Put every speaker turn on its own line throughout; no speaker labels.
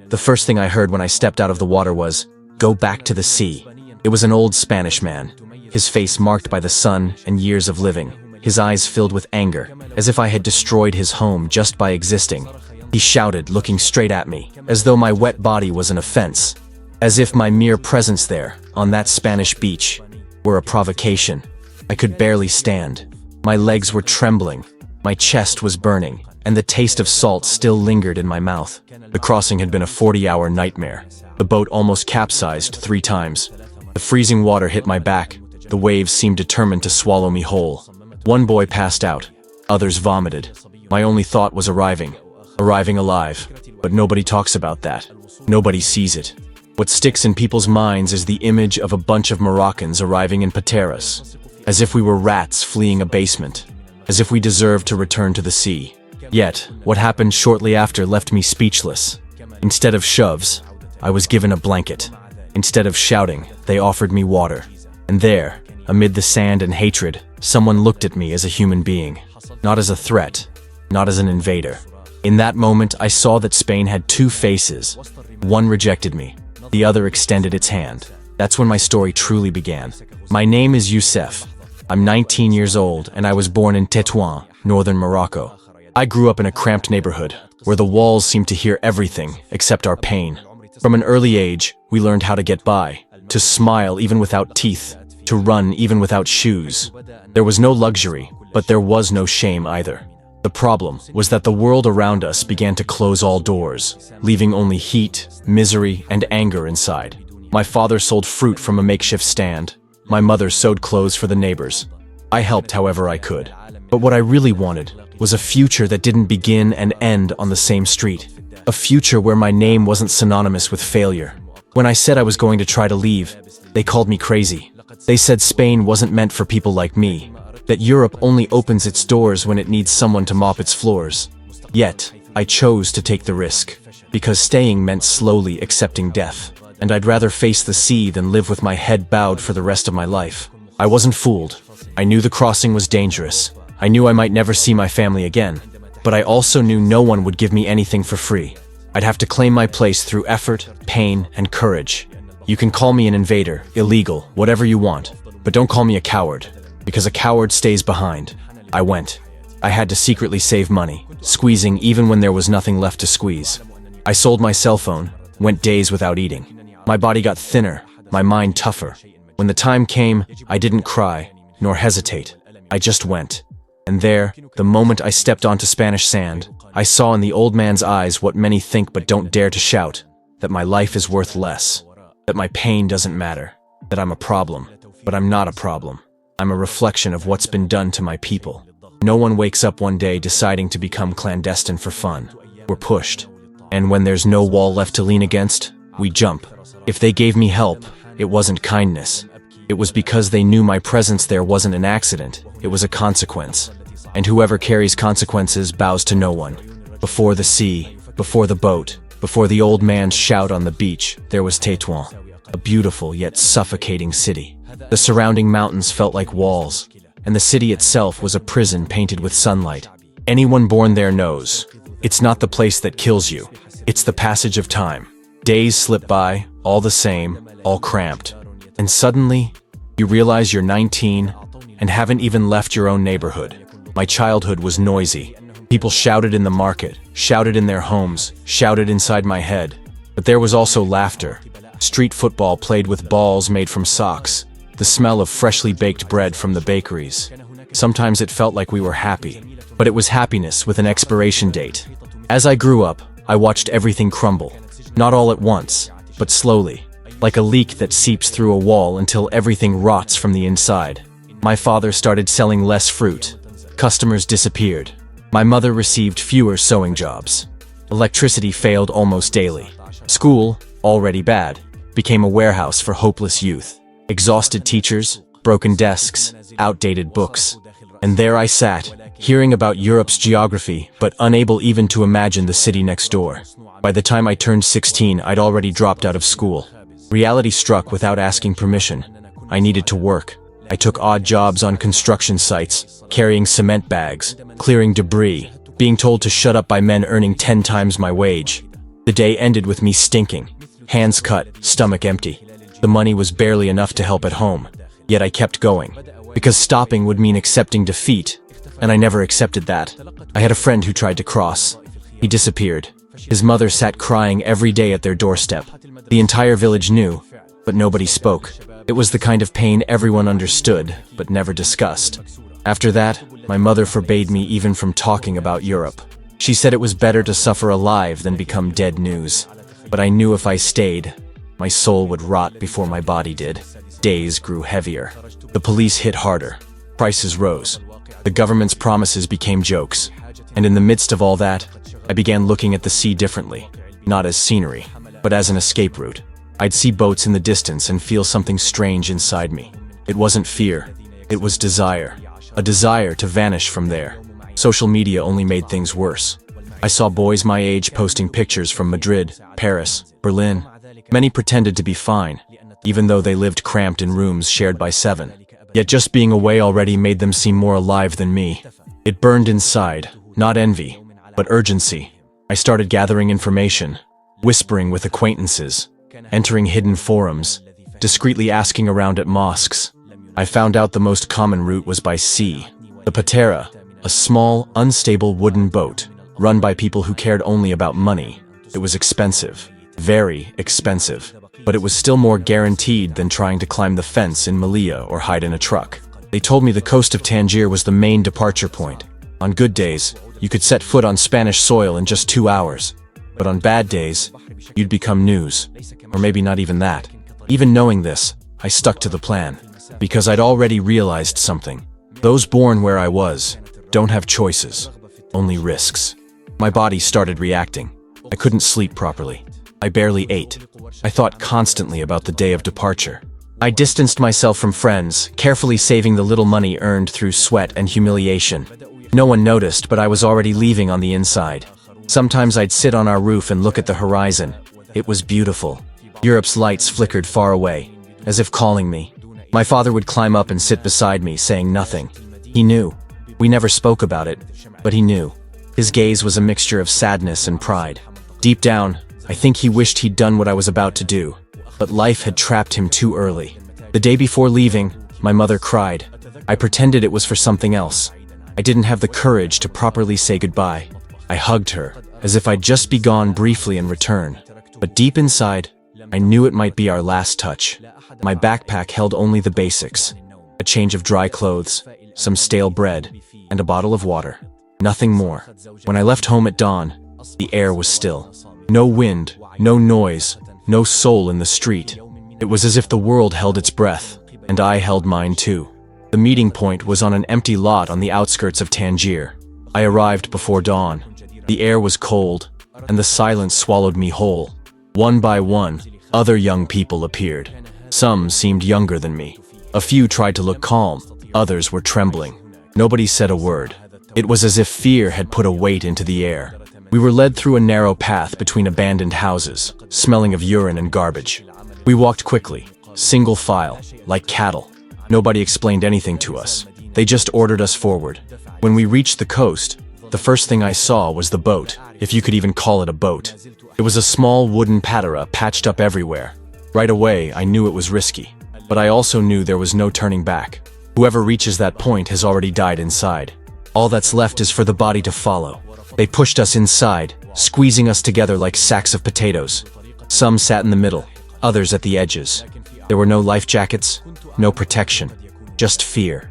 The first thing I heard when I stepped out of the water was, "Go back to the sea." It was an old Spanish man, his face marked by the sun and years of living, his eyes filled with anger, as if I had destroyed his home just by existing. He shouted, looking straight at me, as though my wet body was an offense, as if my mere presence there, on that Spanish beach, were a provocation. I could barely stand. My legs were trembling, my chest was burning, and the taste of salt still lingered in my mouth. The crossing had been a 40-hour nightmare. The boat almost capsized 3 times. The freezing water hit my back. The waves seemed determined to swallow me whole. One boy passed out. Others vomited. My only thought was arriving alive. But nobody talks about that. Nobody sees it. What sticks in people's minds is the image of a bunch of Moroccans arriving in Pateras, as if we were rats fleeing a basement, as if we deserved to return to the sea. Yet, what happened shortly after left me speechless. Instead of shoves, I was given a blanket. Instead of shouting, they offered me water. And there, amid the sand and hatred, someone looked at me as a human being, not as a threat, not as an invader. In that moment, I saw that Spain had 2 faces. One rejected me, the other extended its hand. That's when my story truly began. My name is Youssef. I'm 19 years old, and I was born in Tétouan, northern Morocco. I grew up in a cramped neighborhood, where the walls seemed to hear everything except our pain. From an early age, we learned how to get by, to smile even without teeth, to run even without shoes. There was no luxury, but there was no shame either. The problem was that the world around us began to close all doors, leaving only heat, misery, and anger inside. My father sold fruit from a makeshift stand. My mother sewed clothes for the neighbors. I helped however I could. But what I really wanted was a future that didn't begin and end on the same street. A future where my name wasn't synonymous with failure. When I said I was going to try to leave, they called me crazy. They said Spain wasn't meant for people like me, that Europe only opens its doors when it needs someone to mop its floors. Yet, I chose to take the risk, because staying meant slowly accepting death, and I'd rather face the sea than live with my head bowed for the rest of my life. I wasn't fooled. I knew the crossing was dangerous. I knew I might never see my family again, but I also knew no one would give me anything for free. I'd have to claim my place through effort, pain, and courage. You can call me an invader, illegal, whatever you want, but don't call me a coward, because a coward stays behind. I went. I had to secretly save money, squeezing even when there was nothing left to squeeze. I sold my cell phone, went days without eating. My body got thinner, my mind tougher. When the time came, I didn't cry, nor hesitate. I just went. And there, the moment I stepped onto Spanish sand, I saw in the old man's eyes what many think but don't dare to shout, that my life is worth less, that my pain doesn't matter, that I'm a problem. But I'm not a problem. I'm a reflection of what's been done to my people. No one wakes up one day deciding to become clandestine for fun. We're pushed. And when there's no wall left to lean against, we jump. If they gave me help, it wasn't kindness. It was because they knew my presence there wasn't an accident, it was a consequence. And whoever carries consequences bows to no one. Before the sea, before the boat, before the old man's shout on the beach, there was Tétouan, a beautiful yet suffocating city. The surrounding mountains felt like walls, and the city itself was a prison painted with sunlight. Anyone born there knows, it's not the place that kills you, it's the passage of time. Days slip by, all the same, all cramped. And suddenly, you realize you're 19 and haven't even left your own neighborhood. My childhood was noisy. People shouted in the market, shouted in their homes, shouted inside my head. But there was also laughter. Street football played with balls made from socks. The smell of freshly baked bread from the bakeries. Sometimes it felt like we were happy, but it was happiness with an expiration date. As I grew up, I watched everything crumble. Not all at once, but slowly, like a leak that seeps through a wall until everything rots from the inside. My father started selling less fruit. Customers disappeared. My mother received fewer sewing jobs. Electricity failed almost daily. School, already bad, became a warehouse for hopeless youth. Exhausted teachers, broken desks, outdated books. And there I sat, hearing about Europe's geography, but unable even to imagine the city next door. By the time I turned 16, I'd already dropped out of school. Reality struck without asking permission. I needed to work. I took odd jobs on construction sites, carrying cement bags, clearing debris, being told to shut up by men earning 10 times my wage. The day ended with me stinking, hands cut, stomach empty. The money was barely enough to help at home, yet I kept going, because stopping would mean accepting defeat, and I never accepted that. I had a friend who tried to cross. He disappeared. His mother sat crying every day at their doorstep. The entire village knew, but nobody spoke. It was the kind of pain everyone understood, but never discussed. After that, my mother forbade me even from talking about Europe. She said it was better to suffer alive than become dead news. But I knew if I stayed, my soul would rot before my body did. Days grew heavier. The police hit harder. Prices rose. The government's promises became jokes. And in the midst of all that, I began looking at the sea differently. Not as scenery, but as an escape route. I'd see boats in the distance and feel something strange inside me. It wasn't fear. It was desire. A desire to vanish from there. Social media only made things worse. I saw boys my age posting pictures from Madrid, Paris, Berlin. Many pretended to be fine, even though they lived cramped in rooms shared by 7. Yet just being away already made them seem more alive than me. It burned inside, not envy, but urgency. I started gathering information, whispering with acquaintances, entering hidden forums, discreetly asking around at mosques. I found out the most common route was by sea. The patera, a small, unstable wooden boat, run by people who cared only about money. It was expensive, very expensive, but it was still more guaranteed than trying to climb the fence in Melilla or hide in a truck. They told me the coast of Tangier was the main departure point. On good days, you could set foot on Spanish soil in just 2 hours. But on bad days, you'd become news. Or maybe not even that. Even knowing this, I stuck to the plan. Because I'd already realized something. Those born where I was don't have choices, only risks. My body started reacting. I couldn't sleep properly. I barely ate. I thought constantly about the day of departure. I distanced myself from friends, carefully saving the little money earned through sweat and humiliation. No one noticed, but I was already leaving on the inside. Sometimes I'd sit on our roof and look at the horizon. It was beautiful. Europe's lights flickered far away, as if calling me. My father would climb up and sit beside me, saying nothing. He knew. We never spoke about it, but he knew. His gaze was a mixture of sadness and pride. Deep down, I think he wished he'd done what I was about to do, but life had trapped him too early. The day before leaving, my mother cried. I pretended it was for something else. I didn't have the courage to properly say goodbye. I hugged her, as if I'd just be gone briefly and return. But deep inside, I knew it might be our last touch. My backpack held only the basics. A change of dry clothes, some stale bread, and a bottle of water. Nothing more. When I left home at dawn, the air was still. No wind, no noise, no soul in the street. It was as if the world held its breath, and I held mine too. The meeting point was on an empty lot on the outskirts of Tangier. I arrived before dawn. The air was cold, and the silence swallowed me whole. One by one, other young people appeared. Some seemed younger than me. A few tried to look calm, others were trembling. Nobody said a word. It was as if fear had put a weight into the air. We were led through a narrow path between abandoned houses, smelling of urine and garbage. We walked quickly, single file, like cattle. Nobody explained anything to us. They just ordered us forward. When we reached the coast, the first thing I saw was the boat, if you could even call it a boat. It was a small wooden patera patched up everywhere. Right away, I knew it was risky. But I also knew there was no turning back. Whoever reaches that point has already died inside. All that's left is for the body to follow. They pushed us inside, squeezing us together like sacks of potatoes. Some sat in the middle, others at the edges. There were no life jackets, no protection, just fear,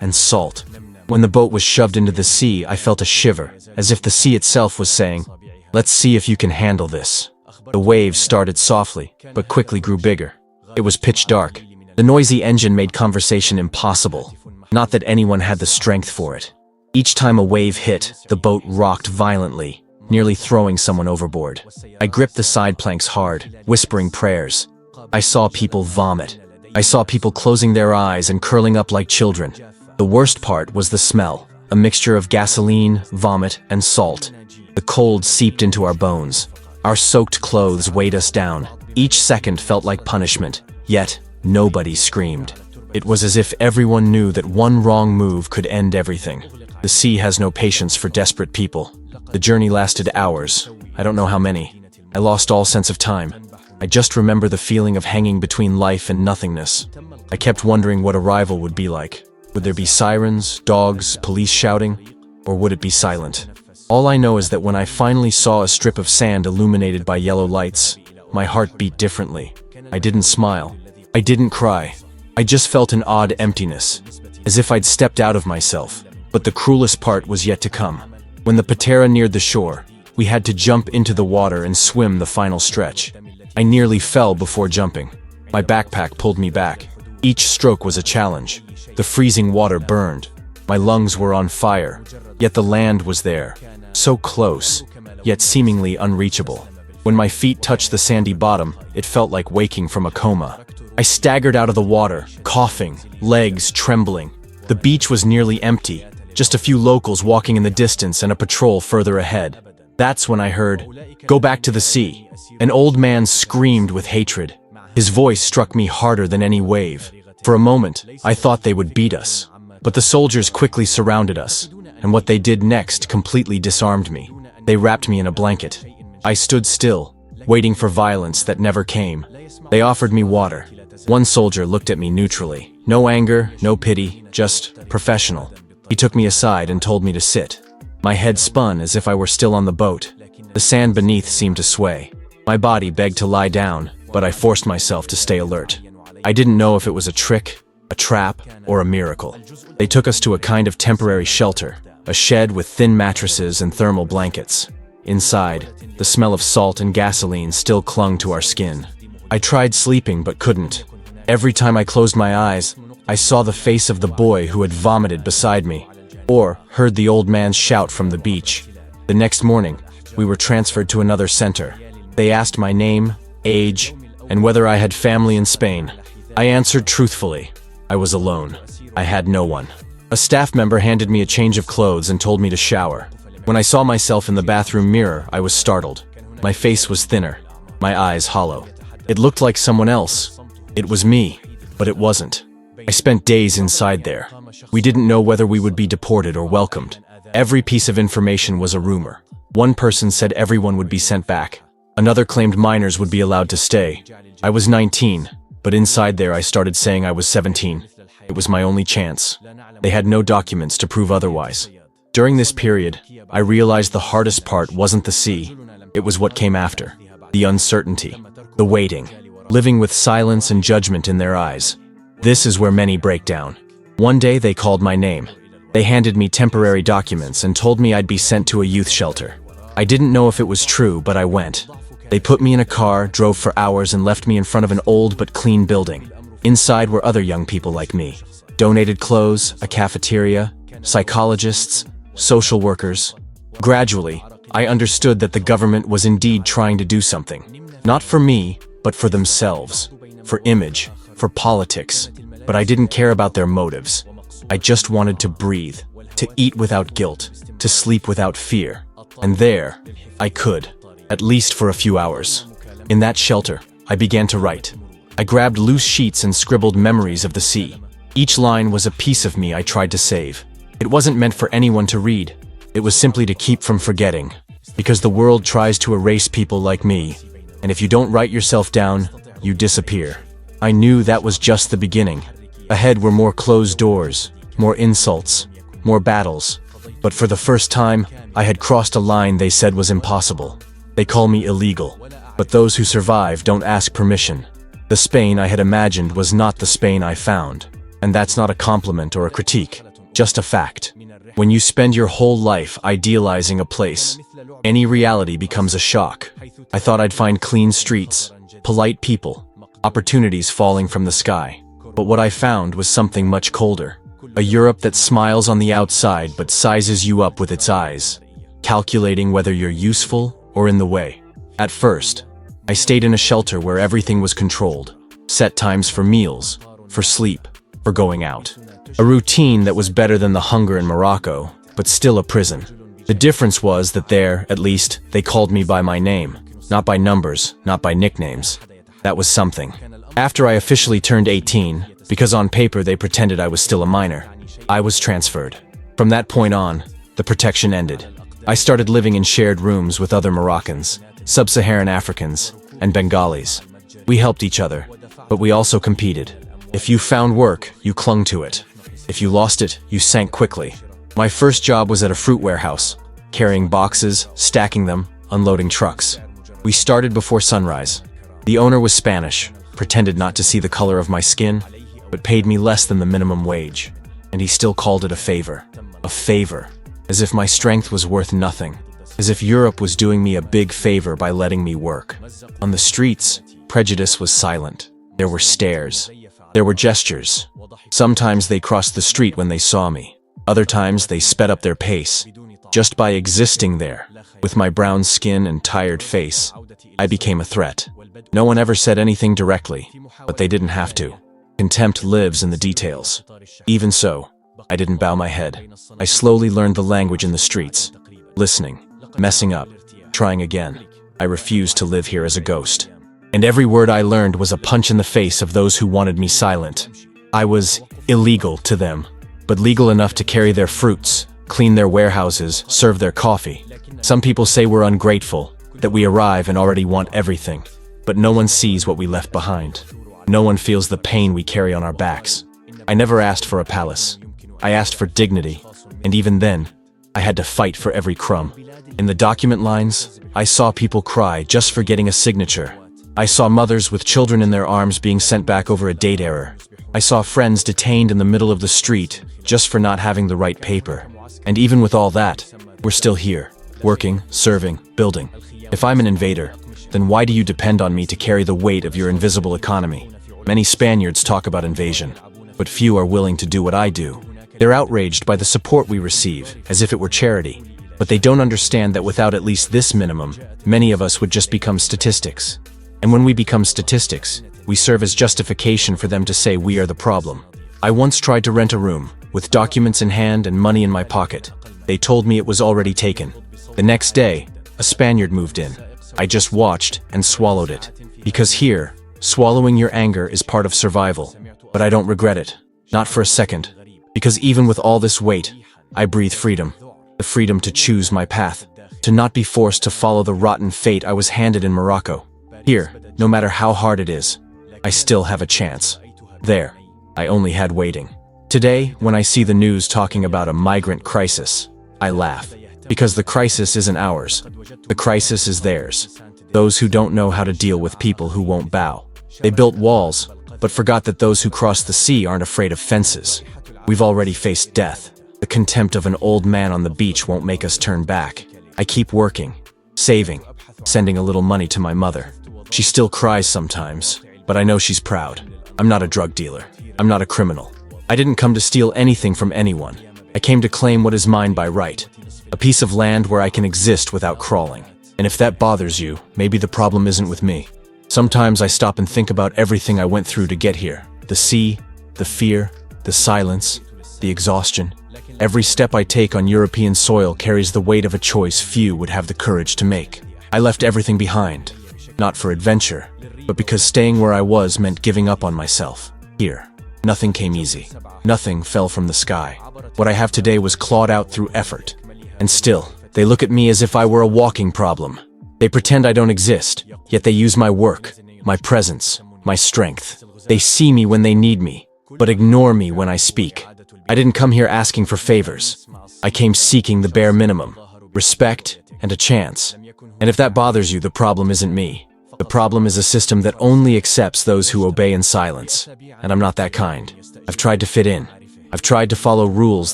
and salt. When the boat was shoved into the sea, I felt a shiver, as if the sea itself was saying, "Let's see if you can handle this." The waves started softly, but quickly grew bigger. It was pitch dark. The noisy engine made conversation impossible. Not that anyone had the strength for it. Each time a wave hit, the boat rocked violently, nearly throwing someone overboard. I gripped the side planks hard, whispering prayers. I saw people vomit. I saw people closing their eyes and curling up like children. The worst part was the smell, a mixture of gasoline, vomit, and salt. The cold seeped into our bones. Our soaked clothes weighed us down. Each second felt like punishment, yet nobody screamed. It was as if everyone knew that one wrong move could end everything. The sea has no patience for desperate people. The journey lasted hours. I don't know how many. I lost all sense of time. I just remember the feeling of hanging between life and nothingness. I kept wondering what arrival would be like. Would there be sirens, dogs, police shouting, or would it be silent? All I know is that when I finally saw a strip of sand illuminated by yellow lights, my heart beat differently. I didn't smile. I didn't cry. I just felt an odd emptiness, as if I'd stepped out of myself. But the cruelest part was yet to come. When the patera neared the shore, we had to jump into the water and swim the final stretch. I nearly fell before jumping. My backpack pulled me back. Each stroke was a challenge. The freezing water burned. My lungs were on fire, yet the land was there, so close, yet seemingly unreachable. When my feet touched the sandy bottom, it felt like waking from a coma. I staggered out of the water, coughing, legs trembling. The beach was nearly empty, just a few locals walking in the distance and a patrol further ahead. That's when I heard, "Go back to the sea." An old man screamed with hatred. His voice struck me harder than any wave. For a moment, I thought they would beat us. But the soldiers quickly surrounded us, and what they did next completely disarmed me. They wrapped me in a blanket. I stood still, waiting for violence that never came. They offered me water. One soldier looked at me neutrally. No anger, no pity, just professional. He took me aside and told me to sit. My head spun as if I were still on the boat. The sand beneath seemed to sway. My body begged to lie down, but I forced myself to stay alert. I didn't know if it was a trick, a trap, or a miracle. They took us to a kind of temporary shelter, a shed with thin mattresses and thermal blankets. Inside, the smell of salt and gasoline still clung to our skin. I tried sleeping but couldn't. Every time I closed my eyes, I saw the face of the boy who had vomited beside me, or heard the old man's shout from the beach. The next morning, we were transferred to another center. They asked my name, age, and whether I had family in Spain. I answered truthfully. I was alone. I had no one. A staff member handed me a change of clothes and told me to shower. When I saw myself in the bathroom mirror, I was startled. My face was thinner, my eyes hollow. It looked like someone else. It was me, but it wasn't. I spent days inside there. We didn't know whether we would be deported or welcomed. Every piece of information was a rumor. One person said everyone would be sent back. Another claimed minors would be allowed to stay. I was 19, but inside there I started saying I was 17. It was my only chance. They had no documents to prove otherwise. During this period, I realized the hardest part wasn't the sea. It was what came after. The uncertainty. The waiting. Living with silence and judgment in their eyes. This is where many break down. One day they called my name. They handed me temporary documents and told me I'd be sent to a youth shelter. I didn't know if it was true, but I went. They put me in a car, drove for hours, and left me in front of an old but clean building. Inside were other young people like me. Donated clothes, a cafeteria, psychologists, social workers. Gradually, I understood that the government was indeed trying to do something. Not for me, but for themselves. For image, for politics. But I didn't care about their motives. I just wanted to breathe, to eat without guilt, to sleep without fear. And there, I could, at least for a few hours. In that shelter, I began to write. I grabbed loose sheets and scribbled memories of the sea. Each line was a piece of me I tried to save. It wasn't meant for anyone to read. It was simply to keep from forgetting. Because the world tries to erase people like me. And if you don't write yourself down, you disappear. I knew that was just the beginning. Ahead were more closed doors, more insults, more battles. But for the first time, I had crossed a line they said was impossible. They call me illegal. But those who survive don't ask permission. The Spain I had imagined was not the Spain I found. And that's not a compliment or a critique, just a fact. When you spend your whole life idealizing a place, any reality becomes a shock. I thought I'd find clean streets, polite people, opportunities falling from the sky. But what I found was something much colder. A Europe that smiles on the outside but sizes you up with its eyes, calculating whether you're useful or in the way. At first, I stayed in a shelter where everything was controlled. Set times for meals, for sleep, for going out. A routine that was better than the hunger in Morocco, but still a prison. The difference was that there, at least, they called me by my name. Not by numbers, not by nicknames. That was something. After I officially turned 18, because on paper they pretended I was still a minor, I was transferred. From that point on, the protection ended. I started living in shared rooms with other Moroccans, Sub-Saharan Africans, and Bengalis. We helped each other, but we also competed. If you found work, you clung to it. If you lost it, you sank quickly. My first job was at a fruit warehouse, carrying boxes, stacking them, unloading trucks. We started before sunrise. The owner was Spanish, pretended not to see the color of my skin, but paid me less than the minimum wage. And he still called it a favor. A favor. As if my strength was worth nothing. As if Europe was doing me a big favor by letting me work. On the streets, prejudice was silent. There were stares. There were gestures. Sometimes they crossed the street when they saw me. Other times they sped up their pace. Just by existing there, with my brown skin and tired face, I became a threat. No one ever said anything directly, but they didn't have to. Contempt lives in the details. Even so, I didn't bow my head. I slowly learned the language in the streets. Listening, messing up, trying again. I refused to live here as a ghost. And every word I learned was a punch in the face of those who wanted me silent. I was illegal to them, but legal enough to carry their fruits, clean their warehouses, serve their coffee. Some people say we're ungrateful, that we arrive and already want everything. But no one sees what we left behind. No one feels the pain we carry on our backs. I never asked for a palace. I asked for dignity, and even then, I had to fight for every crumb. In the document lines, I saw people cry just for getting a signature. I saw mothers with children in their arms being sent back over a date error. I saw friends detained in the middle of the street just for not having the right paper. And even with all that, we're still here, working, serving, building. If I'm an invader, then why do you depend on me to carry the weight of your invisible economy? Many Spaniards talk about invasion, but few are willing to do what I do. They're outraged by the support we receive, as if it were charity. But they don't understand that without at least this minimum, many of us would just become statistics. And when we become statistics, we serve as justification for them to say we are the problem. I once tried to rent a room, with documents in hand and money in my pocket. They told me it was already taken. The next day, a Spaniard moved in. I just watched and swallowed it. Because here, swallowing your anger is part of survival. But I don't regret it. Not for a second. Because even with all this weight, I breathe freedom. The freedom to choose my path. To not be forced to follow the rotten fate I was handed in Morocco. Here, no matter how hard it is, I still have a chance. There, I only had waiting. Today, when I see the news talking about a migrant crisis, I laugh. Because the crisis isn't ours. The crisis is theirs. Those who don't know how to deal with people who won't bow. They built walls, but forgot that those who cross the sea aren't afraid of fences. We've already faced death. The contempt of an old man on the beach won't make us turn back. I keep working, saving, sending a little money to my mother. She still cries sometimes, but I know she's proud. I'm not a drug dealer. I'm not a criminal. I didn't come to steal anything from anyone. I came to claim what is mine by right. A piece of land where I can exist without crawling. And if that bothers you, maybe the problem isn't with me. Sometimes I stop and think about everything I went through to get here. The sea, the fear, the silence, the exhaustion. Every step I take on European soil carries the weight of a choice few would have the courage to make. I left everything behind. Not for adventure, but because staying where I was meant giving up on myself. Here, nothing came easy. Nothing fell from the sky. What I have today was clawed out through effort. And still, they look at me as if I were a walking problem. They pretend I don't exist, yet they use my work, my presence, my strength. They see me when they need me, but ignore me when I speak. I didn't come here asking for favors. I came seeking the bare minimum, respect and a chance. And if that bothers you, the problem isn't me. The problem is a system that only accepts those who obey in silence. And I'm not that kind. I've tried to fit in. I've tried to follow rules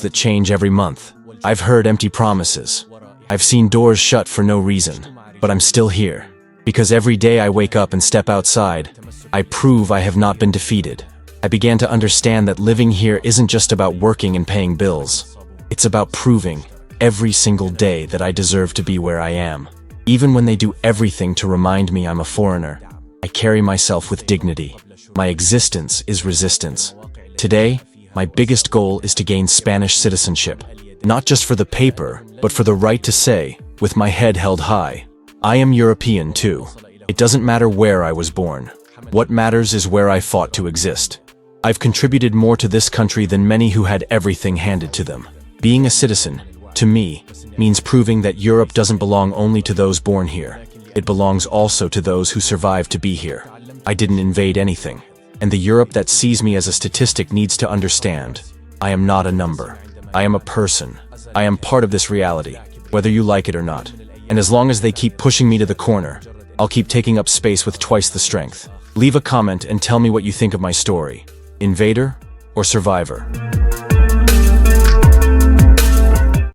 that change every month. I've heard empty promises. I've seen doors shut for no reason. But I'm still here. Because every day I wake up and step outside, I prove I have not been defeated. I began to understand that living here isn't just about working and paying bills. It's about proving, every single day, that I deserve to be where I am. Even when they do everything to remind me I'm a foreigner, I carry myself with dignity. My existence is resistance. Today, my biggest goal is to gain Spanish citizenship. Not just for the paper, but for the right to say, with my head held high, I am European too. It doesn't matter where I was born. What matters is where I fought to exist. I've contributed more to this country than many who had everything handed to them. Being a citizen, to me, means proving that Europe doesn't belong only to those born here. It belongs also to those who survive to be here. I didn't invade anything. And the Europe that sees me as a statistic needs to understand. I am not a number. I am a person. I am part of this reality, whether you like it or not. And as long as they keep pushing me to the corner, I'll keep taking up space with twice the strength. Leave a comment and tell me what you think of my story. Invader or survivor?